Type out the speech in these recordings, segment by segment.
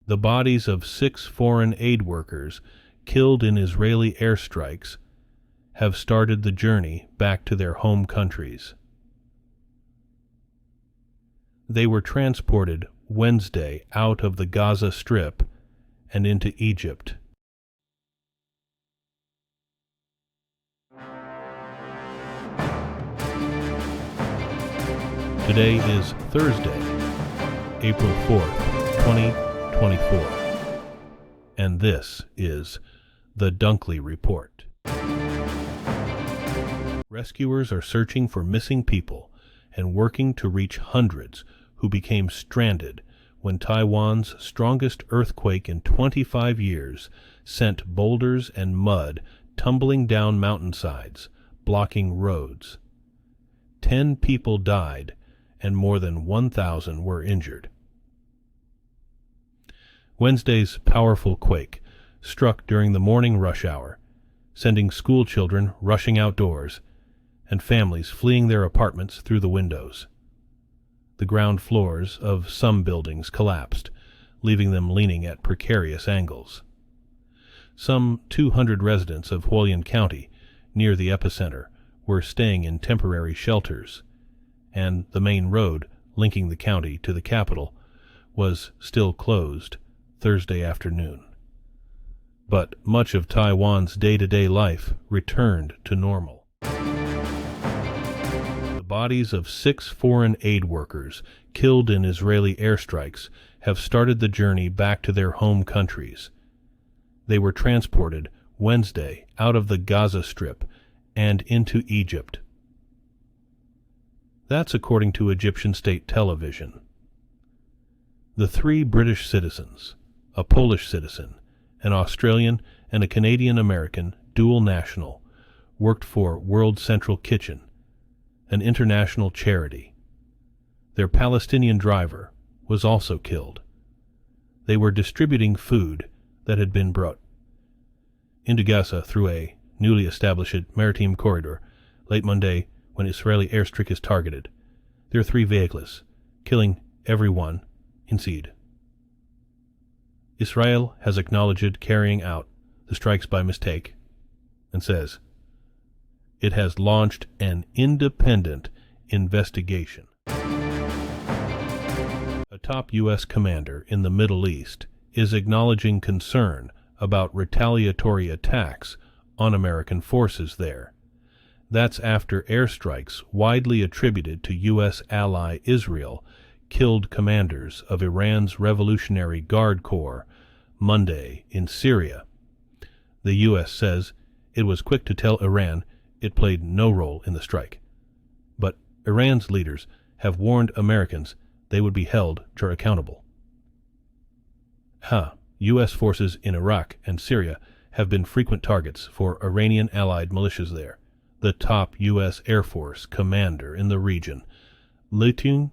The bodies of 6 foreign aid workers killed in Israeli airstrikes have started the journey back to their home countries. They were transported Wednesday out of the Gaza Strip and into Egypt. Today is Thursday, April 4th, 2024, and this is the Dunkley Report. Rescuers are searching for missing people and working to reach hundreds who became stranded when Taiwan's strongest earthquake in 25 years sent boulders and mud tumbling down mountainsides, blocking roads. 10 people died and more than 1,000 were injured. Wednesday's powerful quake struck during the morning rush hour, sending school children rushing outdoors and families fleeing their apartments through the windows. The ground floors of some buildings collapsed, leaving them leaning at precarious angles. Some 200 residents of Hualien County, near the epicenter, were staying in temporary shelters, and the main road linking the county to the capital was still closed Thursday afternoon. But much of Taiwan's day-to-day life returned to normal. The bodies of 6 foreign aid workers killed in Israeli airstrikes have started the journey back to their home countries. They were transported Wednesday out of the Gaza Strip and into Egypt. That's according to Egyptian state television. The 3 British citizens, a Polish citizen, an Australian, and a Canadian-American dual national, worked for World Central Kitchen, an international charity. Their Palestinian driver was also killed. They were distributing food that had been brought into Gaza through a newly established maritime corridor late Monday when Israeli airstrike is targeted. There are 3 vehicles, killing everyone inside. Israel has acknowledged carrying out the strikes by mistake and says it has launched an independent investigation. A top U.S. commander in the Middle East is acknowledging concern about retaliatory attacks on American forces there. That's after airstrikes widely attributed to U.S. ally Israel killed commanders of Iran's Revolutionary Guard Corps Monday in Syria. The U.S. says it was quick to tell Iran it played no role in the strike. But Iran's leaders have warned Americans they would be held accountable. U.S. forces in Iraq and Syria have been frequent targets for Iranian allied militias there. The top U.S. Air Force commander in the region, Lieutenant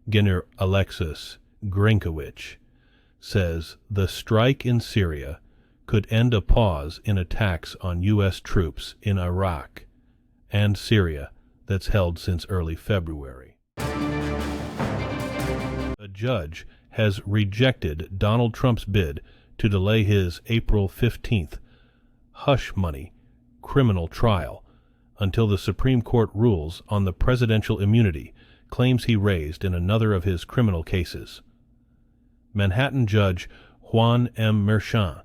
General Alexis Grinkowicz, says the strike in Syria could end a pause in attacks on U.S. troops in Iraq and Syria that's held since early February. A judge has rejected Donald Trump's bid to delay his April 15th hush money criminal trial until the Supreme Court rules on the presidential immunity claims he raised in another of his criminal cases. Manhattan Judge Juan M. Merchan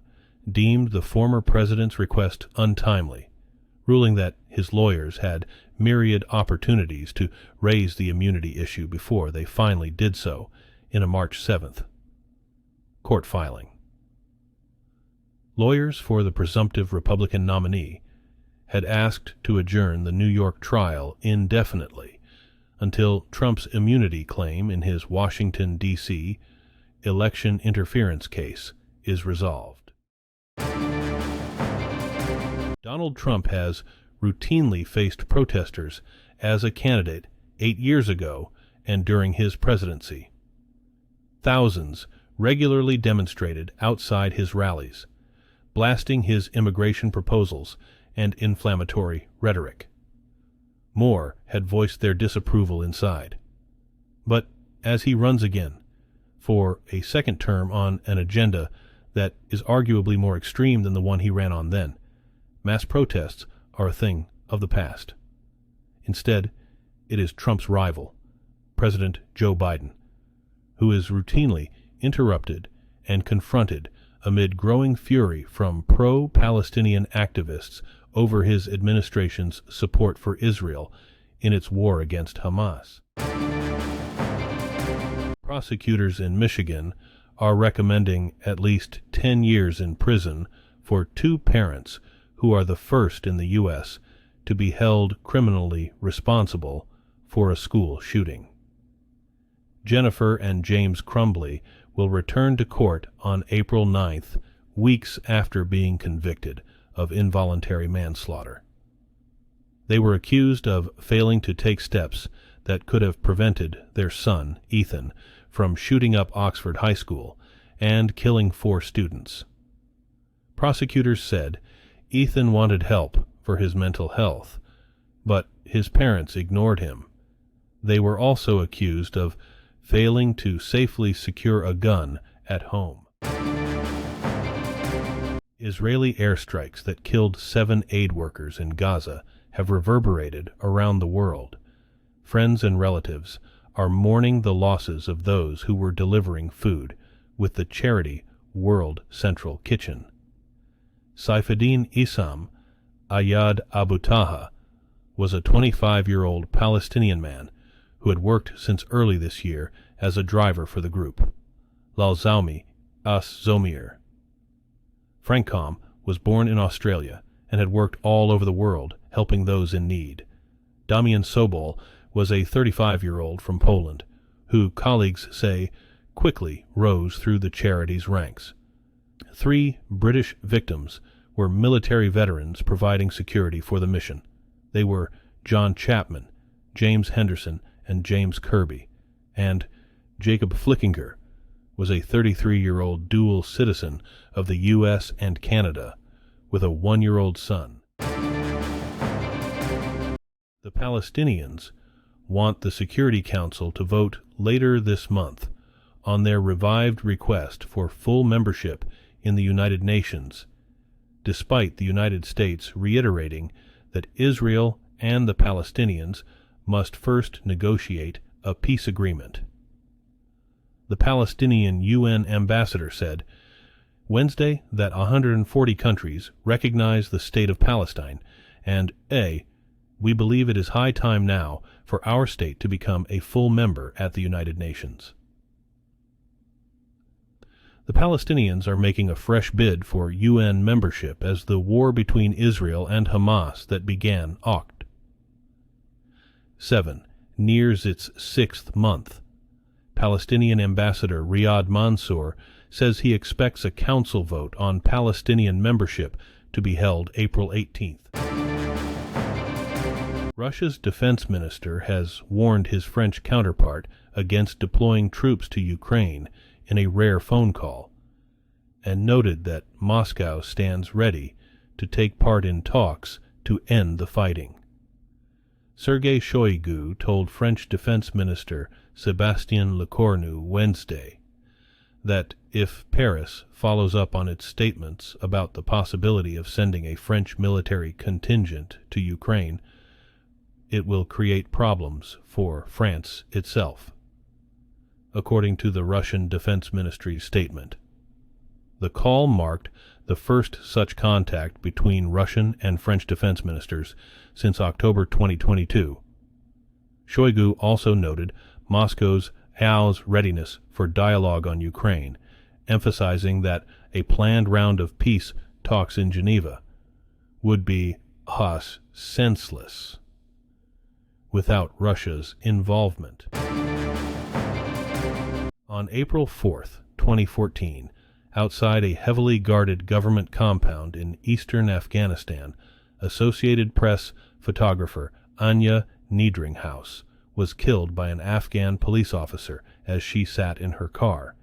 deemed the former president's request untimely, ruling that his lawyers had myriad opportunities to raise the immunity issue before they finally did so in a March 7th court filing. Lawyers for the presumptive Republican nominee had asked to adjourn the New York trial indefinitely until Trump's immunity claim in his Washington, D.C. election interference case is resolved. Donald Trump has routinely faced protesters as a candidate 8 years ago and during his presidency. Thousands regularly demonstrated outside his rallies, blasting his immigration proposals and inflammatory rhetoric. More had voiced their disapproval inside. But as he runs again, for a second term on an agenda that is arguably more extreme than the one he ran on then. Mass protests are a thing of the past. Instead, it is Trump's rival, President Joe Biden, who is routinely interrupted and confronted amid growing fury from pro-Palestinian activists over his administration's support for Israel in its war against Hamas. Prosecutors in Michigan are recommending at least 10 years in prison for two parents who are the first in the U.S. to be held criminally responsible for a school shooting. Jennifer and James Crumbley will return to court on April 9th, weeks after being convicted of involuntary manslaughter. They were accused of failing to take steps that could have prevented their son, Ethan, from shooting up Oxford High School and killing 4 students. Prosecutors said Ethan wanted help for his mental health, but his parents ignored him. They were also accused of failing to safely secure a gun at home. Israeli airstrikes that killed 7 aid workers in Gaza have reverberated around the world. Friends and relatives are mourning the losses of those who were delivering food with the charity World Central Kitchen. Saifuddin Issam Ayad Abu Taha was a 25-year-old Palestinian man who had worked since early this year as a driver for the group, Lalzaumi As Zomir. Frankom was born in Australia and had worked all over the world helping those in need. Damian Sobol was a 35-year-old from Poland, who colleagues say quickly rose through the charity's ranks. 3 British victims were military veterans providing security for the mission. They were John Chapman, James Henderson, and James Kirby, and Jacob Flickinger was a 33-year-old dual citizen of the U.S. and Canada with a 1-year-old son. The Palestinians want the Security Council to vote later this month on their revived request for full membership in the United Nations, despite the United States reiterating that Israel and the Palestinians must first negotiate a peace agreement. The Palestinian UN ambassador said Wednesday that 140 countries recognize the state of Palestine, and we believe it is high time now for our state to become a full member at the United Nations. The Palestinians are making a fresh bid for UN membership as the war between Israel and Hamas that began Oct. 7 nears its 6th month. Palestinian ambassador Riyad Mansour says he expects a council vote on Palestinian membership to be held April 18th. Russia's defense minister has warned his French counterpart against deploying troops to Ukraine in a rare phone call, and noted that Moscow stands ready to take part in talks to end the fighting. Sergei Shoigu told French Defense Minister Sébastien Lecornu Wednesday that if Paris follows up on its statements about the possibility of sending a French military contingent to Ukraine, it will create problems for France itself, according to the Russian Defense Ministry's statement. The call marked the first such contact between Russian and French defense ministers since October 2022. Shoigu also noted Moscow's readiness for dialogue on Ukraine, emphasizing that a planned round of peace talks in Geneva would be senseless without Russia's involvement. On April 4th, 2014, outside a heavily guarded government compound in eastern Afghanistan, Associated Press photographer Anja Niedringhaus was killed by an Afghan police officer as she sat in her car.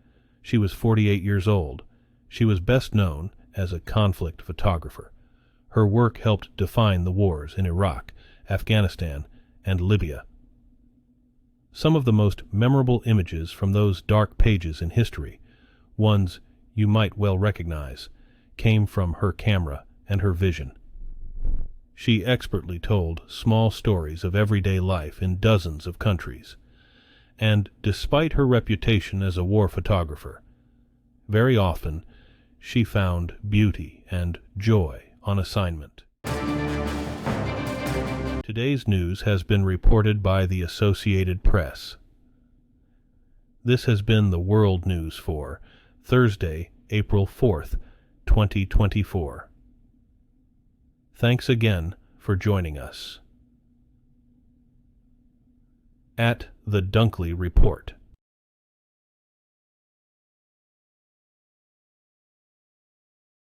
She was 48 years old. She was best known as a conflict photographer. Her work helped define the wars in Iraq, Afghanistan, and Libya. Some of the most memorable images from those dark pages in history, ones you might well recognize, came from her camera and her vision. She expertly told small stories of everyday life in dozens of countries, and despite her reputation as a war photographer, very often she found beauty and joy on assignment. Today's news has been reported by the Associated Press. This has been the World News for Thursday, April 4th, 2024. Thanks again for joining us. At the Dunkley Report.